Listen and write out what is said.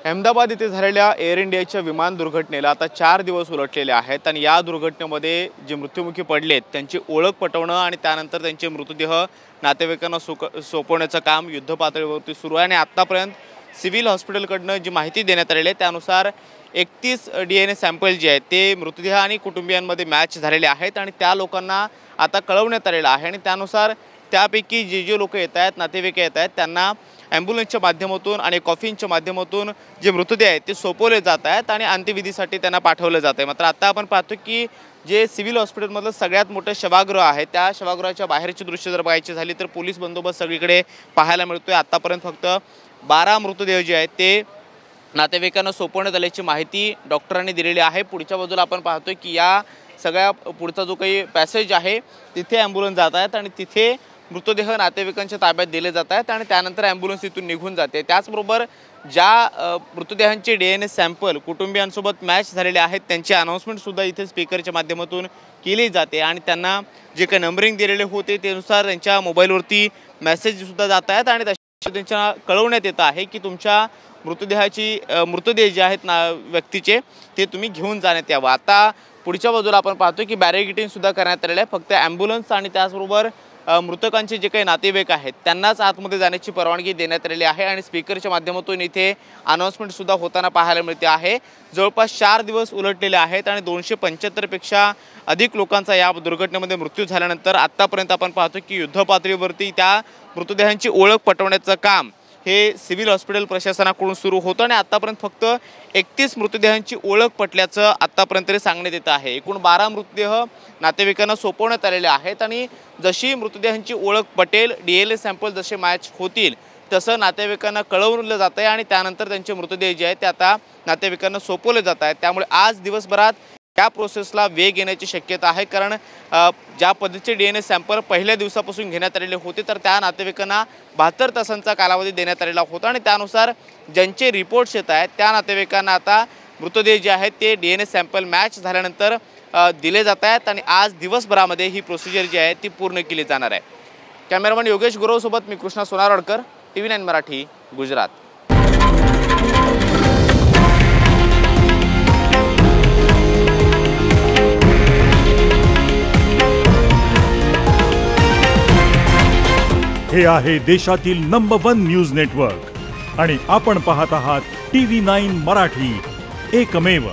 अहमदाबाद येथे झालेल्या एअर इंडियाच्या विमान दुर्घटनेला आता 4 दिवस उलटलेले आहेत आणि या दुर्घटनेमध्ये जे मृत्युमुखी पडलेत त्यांची ओळख पटवणं आणि त्यानंतर त्यांचे मृतदेह नातेवाईकांना सोपवण्याचं काम युद्धपातळीवरती सुरू आहे। आणि आतापर्यंत सिव्हिल हॉस्पिटलकडून जी माहिती देण्यात आलेली आहे त्यानुसार 31 DNA सॅम्पल जे आहेत ते मृतदेह आणि कुटुंबियांमध्ये मॅच झालेले आहेत आणि त्या लोकांना आता कळवण्यात आलेलं आहे। आणि त्यानुसार त्यापैकी जे लोक येत आहेत, नातेवाईक येत आहेत, त्यांना ॲम्ब्युलन्सच्या माध्यमातून आणि कॉफिनच्या माध्यमातून जे मृतदेह आहेत ते सोपवले जात आहेत आणि अंत्यविधीसाठी त्यांना पाठवलं जात आहे। मात्र आता आपण पाहतो की जे सिव्हिल हॉस्पिटलमधलं सगळ्यात मोठं शवागृह आहे त्या शवागृहाच्या बाहेरची दृश्य जर बघायची झाली तर पोलीस बंदोबस्त सगळीकडे पाहायला मिळतोय। आतापर्यंत फक्त 12 मृतदेह जे आहेत ते नातेवाईकांना सोपवण्यात आल्याची माहिती डॉक्टरांनी दिलेली आहे। पुढच्या बाजूला आपण पाहतोय की या सगळ्या पुढचा जो काही पॅसेज आहे तिथे ॲम्ब्युलन्स जात आहेत आणि तिथे मृतदेह नातेवाईकांच्या ताब्यात दिले जात आहेत आणि त्यानंतर ॲम्ब्युलन्स इथून निघून जाते। त्याचबरोबर ज्या मृतदेहांचे DNA सॅम्पल कुटुंबियांसोबत मॅच झालेले आहेत त्यांची अनाउन्समेंटसुद्धा इथे स्पीकरच्या माध्यमातून केली जाते आणि त्यांना जे काही नंबरिंग दिलेले होते त्यानुसार त्यांच्या मोबाईलवरती मेसेजसुद्धा जात आहेत आणि त्यांच्या कळवण्यात येतं आहे की तुमच्या मृतदेह जे आहेत ना व्यक्तीचे ते तुम्ही घेऊन जाण्यात यावं। आता पुढच्या बाजूला आपण पाहतो की बॅरिकेडिंगसुद्धा करण्यात आलेलं आहे। फक्त ॲम्ब्युलन्स आणि त्याचबरोबर मृतकांचे जे काही नातेवाईक आहेत त्यांनाच आतमध्ये जाण्याची परवानगी देण्यात आलेली आहे आणि स्पीकरच्या माध्यमातून इथे अनाउन्समेंटसुद्धा होताना पाहायला मिळते आहे। जवळपास 4 दिवस उलटलेले आहेत आणि 275 पेक्षा अधिक लोकांचा या दुर्घटनेमध्ये मृत्यू झाल्यानंतर आत्तापर्यंत आपण पाहतो की युद्धपातळीवरती त्या मृतदेहांची ओळख पटवण्याचं काम हे सिव्हिल हॉस्पिटल प्रशासनाकडून सुरू होतं आणि आतापर्यंत फक्त 31 मृतदेहांची ओळख पटल्याचं आत्तापर्यंत सांगण्यात येतं आहे। एकूण 12 मृतदेह नातेवाईकांना सोपवण्यात आलेले आहेत आणि जशी मृतदेहांची ओळख पटेल, DNA सॅम्पल जसे मॅच होतील तसं नातेवाईकांना कळवलं जात आहे आणि त्यानंतर त्यांचे मृतदेह जे आहेत ते आता नातेवाईकांना सोपवले जात आहेत। त्यामुळे आज दिवसभरात या प्रोसेसला वेग येण्याची शक्यता आहे, कारण ज्या पद्धतीचे DNA सॅम्पल पहिल्या दिवसापासून घेण्यात आलेले होते तर त्या नातेवाईकांना 72 तासांचा कालावधी देण्यात आलेला होता आणि त्यानुसार ज्यांचे रिपोर्ट्स येत आहेत त्या नातेवाईकांना आता मृतदेह जे आहेत ते DNA सॅम्पल मॅच झाल्यानंतर दिले जात आहेत आणि आज दिवसभरामध्ये ही प्रोसिजर जी आहे ती पूर्ण केली जाणार आहे। कॅमेरामन योगेश गुरवसोबत मी कृष्णा सोनारवाडकर, TV9 मराठी, गुजरात। हे आहे देशातील नंबर 1 न्यूज नेटवर्क आणि आपण पाहत आहात TV9 मराठी, एकमेव।